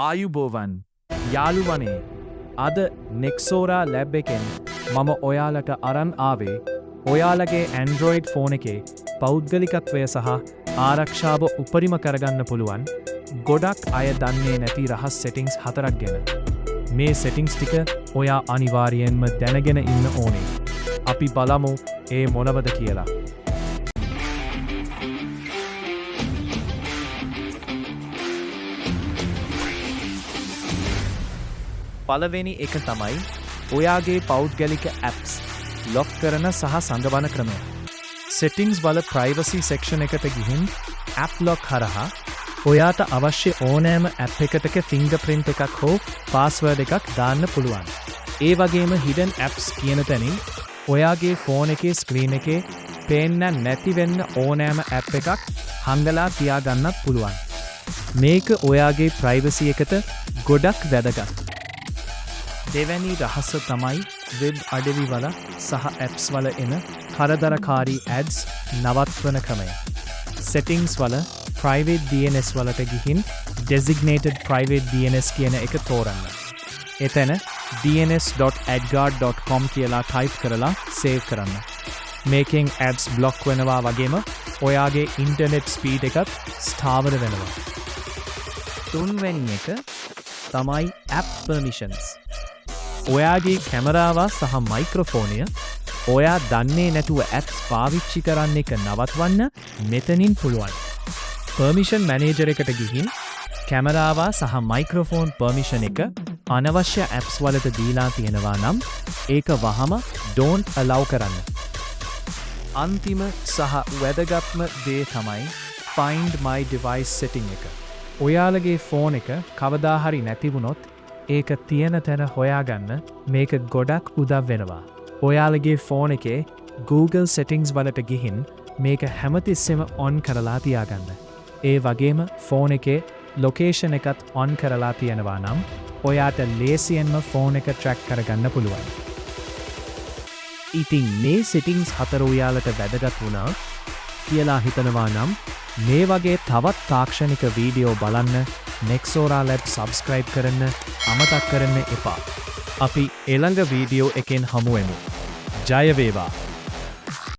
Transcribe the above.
ආයුබෝවන් යාළුවනේ අද නෙක්සෝරා ලැබ් එකෙන් මම ඔයාලට අරන් ආවේ ඔයාලගේ ඇන්ඩ්‍රොයිඩ් ෆෝන් එකේ පෞද්ගලිකත්වය සහ ආරක්ෂාව උපරිම කරගන්න පුළුවන් ගොඩක් අය දන්නේ නැති රහස් සෙටින්ග්ස් 4ක් ගැන. මේ සෙටින්ග්ස් ටික ඔයා අනිවාර්යයෙන්ම දැනගෙන ඉන්න ඕනේ. අපි බලමු ඒ මොනවද කියලා. පළවෙනි එක තමයි ඔයාගේ පෞද්ගලික ඇප්ස් ලොක් කරන සහ සංගවන ක්‍රමය. සෙටින්ග්ස් වල ප්‍රයිවසි සෙක්ෂන් එකට ගිහින් ඇප් ලොක් හරහා ඔයාට අවශ්‍ය ඕනෑම ඇප් එකටක ෆිංගර්ප්‍රින්ට් එකක් හෝ පාස්වර්ඩ් එකක් දාන්න පුළුවන්. ඒ වගේම හිඩන් ඇප්ස් කියන තැනින් ඔයාගේ ෆෝන් එකේ ස්ක්‍රීන් එකේ පේන්න නැති වෙන්න ඕනෑම ඇප් එකක් හංගලා තියාගන්නත් පුළුවන්. මේක ඔයාගේ ප්‍රයිවසි එකට ගොඩක් වැදගත්. දෙවැනි රහස තමයි වෙබ් අඩවි වල සහ ඇප්ස් වල එන කරදරකාරී ඇඩ්ස් නවත්වන ක්‍රමය. සෙටින්ග්ස් වල private DNS වලට ගිහින් designated private DNS කියන එක තෝරන්න. එතන dns.adguard.com කියලා ටයිප් කරලා සේව් කරන්න. මේකෙන් ඇඩ්ස් බ්ලොක් වෙනවා වගේම ඔයාගේ ඉන්ටර්නෙට් ස්පීඩ් එකත් ස්ථාවර වෙනවා. තුන්වැනි එක තමයි app permissions. ඔයාගේ කැමරාව සහ මයික්‍රොෆෝනය ඔයා දන්නේ නැතුව ඇප්ස් පාවිච්චි කරන්න එක නවත්වන්න මෙතනින් පුළුවන්. පර්මිෂන් මැනේජර් එකට ගිහින් කැමරාව සහ මයික්‍රොෆෝන් පර්මිෂන් එක අනවශ්‍ය ඇප්ස් වලට දීලා තියෙනවා නම් ඒක වහම don't allow කරන්න. අන්තිම සහ වැදගත්ම දේ තමයි find my device setting එක. ඔයාලගේ ෆෝන් එක කවදා හරි නැති වුණොත් ඒක තියෙන තැන හොයාගන්න මේක ගොඩක් උදව් වෙනවා. ඔයාලගේ ෆෝන් එකේ Google settings වලට ගිහින් මේක හැමතිස්සෙම on කරලා තියාගන්න. ඒ වගේම ෆෝන් එකේ ලොකේෂන් එකත් on කරලා තියෙනවා නම් ඔයාට ලේසියෙන්ම ෆෝන් එක track කරගන්න පුළුවන්. ඉතින් මේ settings 4 ඔයාලට වැදගත් වුණා කියලා හිතනවා නම් මේ වගේ තවත් තාක්ෂණික වීඩියෝ බලන්න නෙක්සෝරා ලැබ් සබස්ක්‍රයිබ් කරන්න අමතක් කරන්න එපා. අපි ඊළඟ වීඩියෝ එකෙන් හමු වෙමු. ජය වේවා.